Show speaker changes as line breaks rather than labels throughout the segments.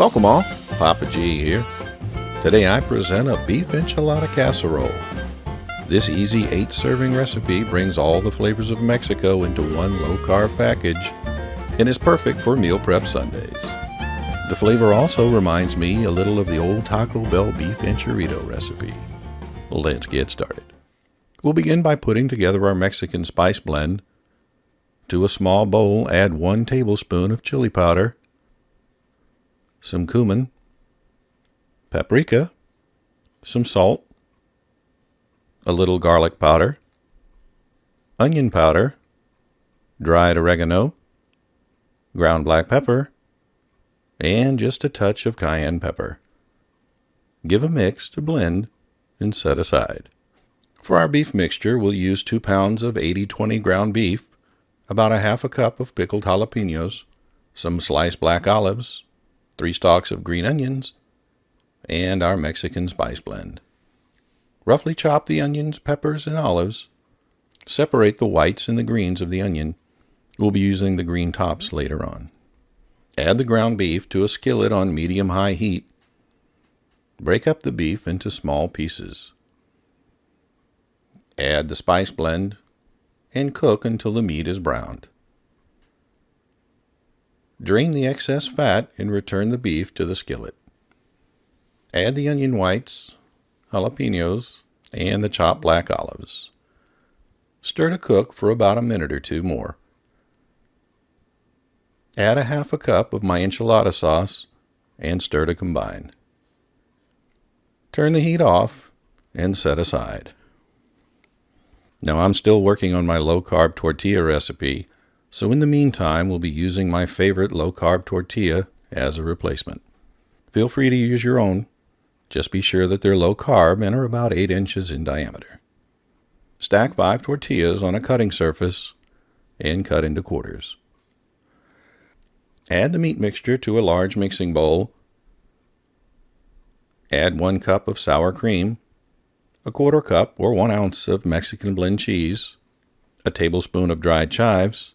Welcome all, Papa G here. Today I present a beef enchilada casserole. This easy 8-serving recipe brings all the flavors of Mexico into one low-carb package and is perfect for meal prep Sundays. The flavor also reminds me a little of the old Taco Bell beef enchilada recipe. Let's get started. We'll begin by putting together our Mexican spice blend. To a small bowl, add 1 tablespoon of chili powder, some cumin, paprika, some salt, a little garlic powder, onion powder, dried oregano, ground black pepper, and just a touch of cayenne pepper. Give a mix to blend and set aside. For our beef mixture, we'll use 2 pounds of 80/20 ground beef, about a half a cup of pickled jalapenos, some sliced black olives, 3 stalks of green onions, and our Mexican spice blend. Roughly chop the onions, peppers, and olives. Separate the whites and the greens of the onion. We'll be using the green tops later on. Add the ground beef to a skillet on medium-high heat. Break up the beef into small pieces. Add the spice blend and cook until the meat is browned. Drain the excess fat and return the beef to the skillet. Add the onion whites, jalapenos, and the chopped black olives. Stir to cook for about a minute or 2 more. Add a half a cup of my enchilada sauce and stir to combine. Turn the heat off and set aside. Now I'm still working on my low-carb tortilla recipe, so in the meantime we'll be using my favorite low-carb tortilla as a replacement. Feel free to use your own. Just be sure that they're low-carb and are about 8 inches in diameter. Stack 5 tortillas on a cutting surface and cut into quarters. Add the meat mixture to a large mixing bowl. Add 1 cup of sour cream, a 1/4 cup or 1 ounce of Mexican blend cheese, a tablespoon of dried chives,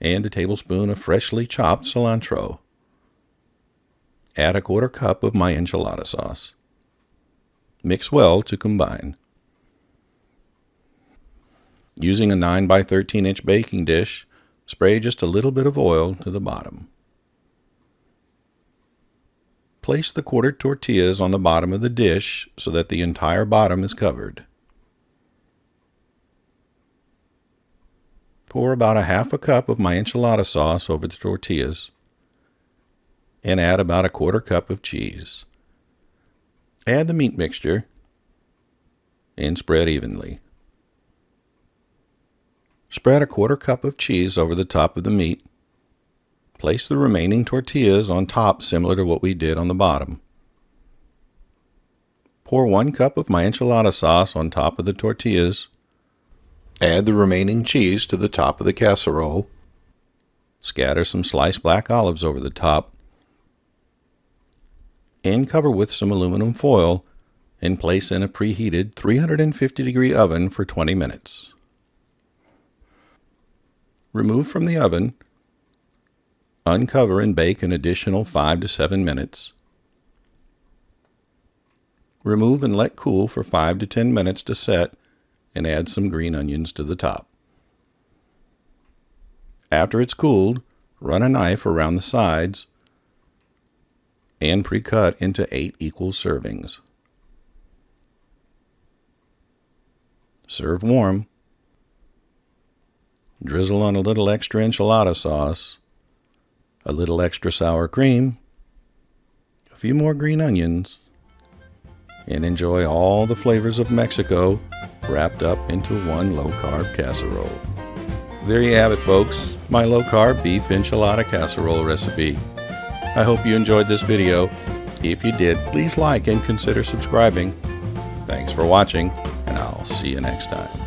and a tablespoon of freshly chopped cilantro. Add a 1/4 cup of my enchilada sauce. Mix well to combine. Using a 9 by 13 inch baking dish, spray just a little bit of oil to the bottom. Place the quartered tortillas on the bottom of the dish so that the entire bottom is covered. Pour about a half a cup of my enchilada sauce over the tortillas and add about a 1/4 cup of cheese. Add the meat mixture and spread evenly. Spread a 1/4 cup of cheese over the top of the meat. Place the remaining tortillas on top similar to what we did on the bottom. Pour 1 cup of my enchilada sauce on top of the tortillas. Add the remaining cheese to the top of the casserole. Scatter some sliced black olives over the top. And cover with some aluminum foil and place in a preheated 350-degree oven for 20 minutes. Remove from the oven. Uncover and bake an additional 5 to 7 minutes. Remove and let cool for 5 to 10 minutes to set and add some green onions to the top. After it's cooled, run a knife around the sides and pre-cut into 8 equal servings. Serve warm. Drizzle on a little extra enchilada sauce, a little extra sour cream, a few more green onions, and enjoy all the flavors of Mexico wrapped up into one low-carb casserole. There you have it, folks, my low-carb beef enchilada casserole recipe. I hope you enjoyed this video. If you did, please like and consider subscribing. Thanks for watching, and I'll see you next time.